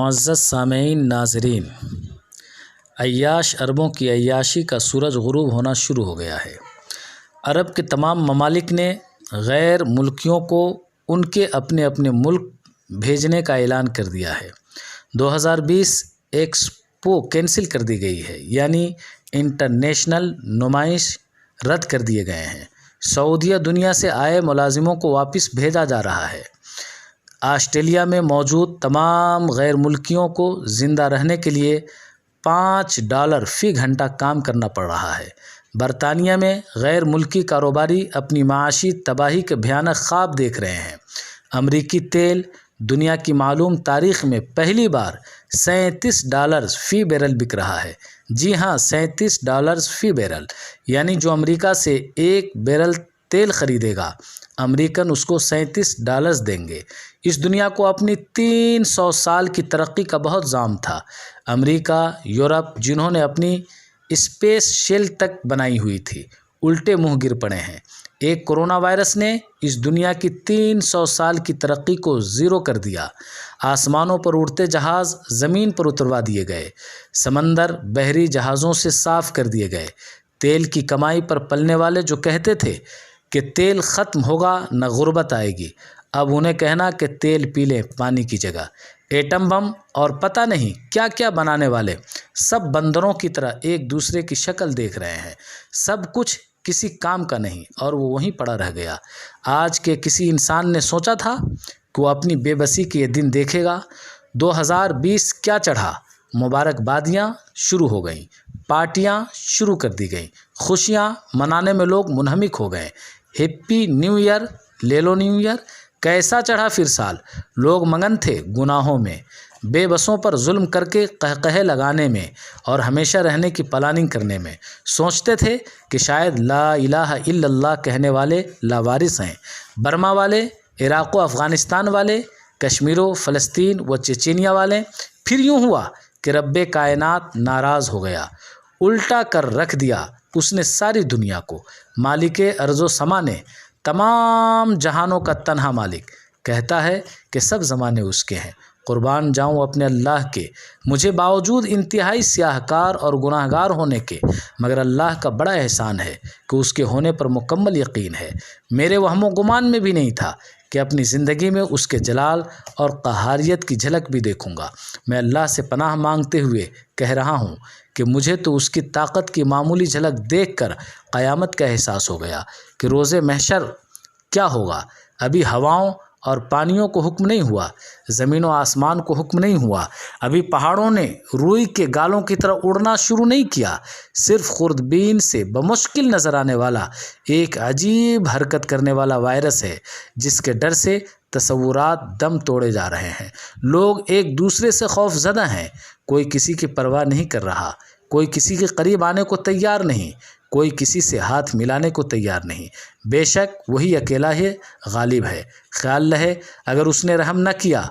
معزز سامعین ناظرین، عیاش عربوں کی عیاشی کا سورج غروب ہونا شروع ہو گیا ہے۔ عرب کے تمام ممالک نے غیر ملکیوں کو ان کے اپنے اپنے ملک بھیجنے کا اعلان کر دیا ہے۔ 2020 ایکسپو کینسل کر دی گئی ہے، یعنی انٹرنیشنل نمائش رد کر دیے گئے ہیں۔ سعودیہ دنیا سے آئے ملازموں کو واپس بھیجا جا رہا ہے۔ آسٹریلیا میں موجود تمام غیر ملکیوں کو زندہ رہنے کے لیے $5 فی گھنٹہ کام کرنا پڑ رہا ہے۔ برطانیہ میں غیر ملکی کاروباری اپنی معاشی تباہی کے بھیانک خواب دیکھ رہے ہیں۔ امریکی تیل دنیا کی معلوم تاریخ میں پہلی بار $37 فی بیرل بک رہا ہے۔ جی ہاں، $37 فی بیرل، یعنی جو امریکہ سے 1 بیرل تیل خریدے گا، امریکن اس کو $37 دیں گے۔ اس دنیا کو اپنی 300 سال کی ترقی کا بہت زعم تھا۔ امریکہ، یورپ، جنہوں نے اپنی اسپیس شیل تک بنائی ہوئی تھی، الٹے منہ گر پڑے ہیں۔ ایک کرونا وائرس نے اس دنیا کی 300 سال کی ترقی کو زیرو کر دیا۔ آسمانوں پر اڑتے جہاز زمین پر اتروا دیے گئے، سمندر بحری جہازوں سے صاف کر دیے گئے۔ تیل کی کمائی پر پلنے والے جو کہتے تھے کہ تیل ختم ہوگا نہ غربت آئے گی، اب انہیں کہنا کہ تیل پی لیں پانی کی جگہ۔ ایٹم بم اور پتہ نہیں کیا کیا بنانے والے سب بندروں کی طرح ایک دوسرے کی شکل دیکھ رہے ہیں۔ سب کچھ کسی کام کا نہیں اور وہ وہیں پڑا رہ گیا۔ آج کے کسی انسان نے سوچا تھا کہ وہ اپنی بے بسی کے یہ دن دیکھے گا؟ 2020 کیا چڑھا؟ مبارکبادیاں شروع ہو گئیں، پارٹیاں شروع کر دی گئیں، خوشیاں منانے میں لوگ منہمک ہو گئے۔ ہیپی نیو ایئر، لے لو نیو ایئر۔ کیسا چڑھا پھر سال؟ لوگ مگن تھے گناہوں میں، بے بسوں پر ظلم کر کے قہقہے لگانے میں اور ہمیشہ رہنے کی پلاننگ کرنے میں۔ سوچتے تھے کہ شاید لا الہ الا اللہ کہنے والے لاوارث ہیں۔ برما والے، عراق و افغانستان والے، کشمیر و فلسطین و چچینیا والے۔ پھر یوں ہوا کہ رب کائنات ناراض ہو گیا، الٹا کر رکھ دیا اس نے ساری دنیا کو۔ مالک ارض و سما نے، تمام جہانوں کا تنہا مالک، کہتا ہے کہ سب زمانے اس کے ہیں۔ قربان جاؤں اپنے اللہ کے، مجھے باوجود انتہائی سیاہ کار اور گناہ گار ہونے کے، مگر اللہ کا بڑا احسان ہے کہ اس کے ہونے پر مکمل یقین ہے۔ میرے وہم و گمان میں بھی نہیں تھا کہ اپنی زندگی میں اس کے جلال اور قہاریت کی جھلک بھی دیکھوں گا۔ میں اللہ سے پناہ مانگتے ہوئے کہہ رہا ہوں کہ مجھے تو اس کی طاقت کی معمولی جھلک دیکھ کر قیامت کا احساس ہو گیا کہ روز محشر کیا ہوگا۔ ابھی ہواؤں اور پانیوں کو حکم نہیں ہوا، زمین و آسمان کو حکم نہیں ہوا، ابھی پہاڑوں نے روئی کے گالوں کی طرح اڑنا شروع نہیں کیا۔ صرف خوردبین سے بمشکل نظر آنے والا ایک عجیب حرکت کرنے والا وائرس ہے، جس کے ڈر سے تصورات دم توڑے جا رہے ہیں۔ لوگ ایک دوسرے سے خوف زدہ ہیں، کوئی کسی کی پرواہ نہیں کر رہا، کوئی کسی کے قریب آنے کو تیار نہیں، کوئی کسی سے ہاتھ ملانے کو تیار نہیں۔ بے شک وہی اکیلا ہی غالب ہے۔ خیال رہے اگر اس نے رحم نہ کیا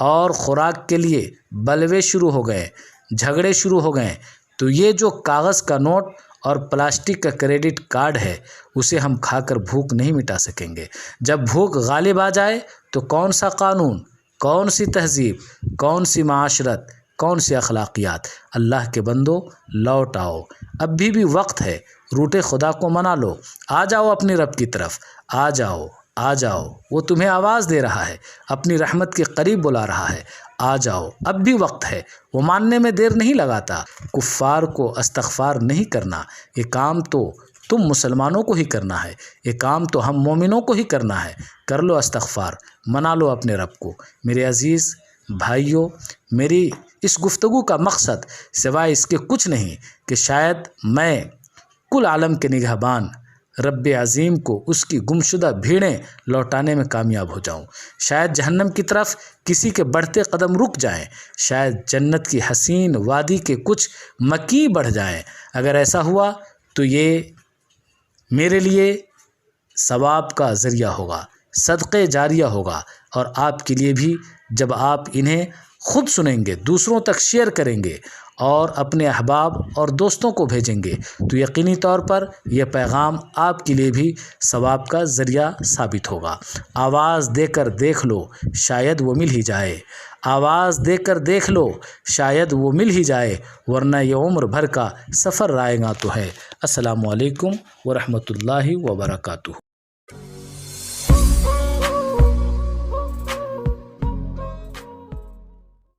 اور خوراک کے لیے بلوے شروع ہو گئے، جھگڑے شروع ہو گئے، تو یہ جو کاغذ کا نوٹ اور پلاسٹک کا کریڈٹ کارڈ ہے، اسے ہم کھا کر بھوک نہیں مٹا سکیں گے۔ جب بھوک غالب آ جائے تو کون سا قانون، کون سی تہذیب، کون سی معاشرت، کون سی اخلاقیات؟ اللہ کے بندو لوٹ آؤ، اب بھی وقت ہے، روٹے خدا کو منا لو، آ جاؤ اپنی رب کی طرف، آ جاؤ، آ جاؤ، وہ تمہیں آواز دے رہا ہے، اپنی رحمت کے قریب بلا رہا ہے، آ جاؤ، اب بھی وقت ہے، وہ ماننے میں دیر نہیں لگاتا۔ کفار کو استغفار نہیں کرنا، یہ کام تو تم مسلمانوں کو ہی کرنا ہے، یہ کام تو ہم مومنوں کو ہی کرنا ہے۔ کر لو استغفار، منا لو اپنے رب کو۔ میرے عزیز بھائیوں، میری اس گفتگو کا مقصد سوائے اس کے کچھ نہیں کہ شاید میں کل عالم کے نگہبان رب عظیم کو اس کی گمشدہ بھیڑیں لوٹانے میں کامیاب ہو جاؤں۔ شاید جہنم کی طرف کسی کے بڑھتے قدم رک جائیں، شاید جنت کی حسین وادی کے کچھ مکی بڑھ جائیں۔ اگر ایسا ہوا تو یہ میرے لیے ثواب کا ذریعہ ہوگا، صدقے جاریہ ہوگا، اور آپ کے لیے بھی جب آپ انہیں خود سنیں گے، دوسروں تک شیئر کریں گے اور اپنے احباب اور دوستوں کو بھیجیں گے تو یقینی طور پر یہ پیغام آپ کے لیے بھی ثواب کا ذریعہ ثابت ہوگا۔ آواز دے کر دیکھ لو، شاید وہ مل ہی جائے، آواز دے کر دیکھ لو، شاید وہ مل ہی جائے، ورنہ یہ عمر بھر کا سفر رائیگاں تو ہے۔ السلام علیکم ورحمۃ اللہ وبرکاتہ۔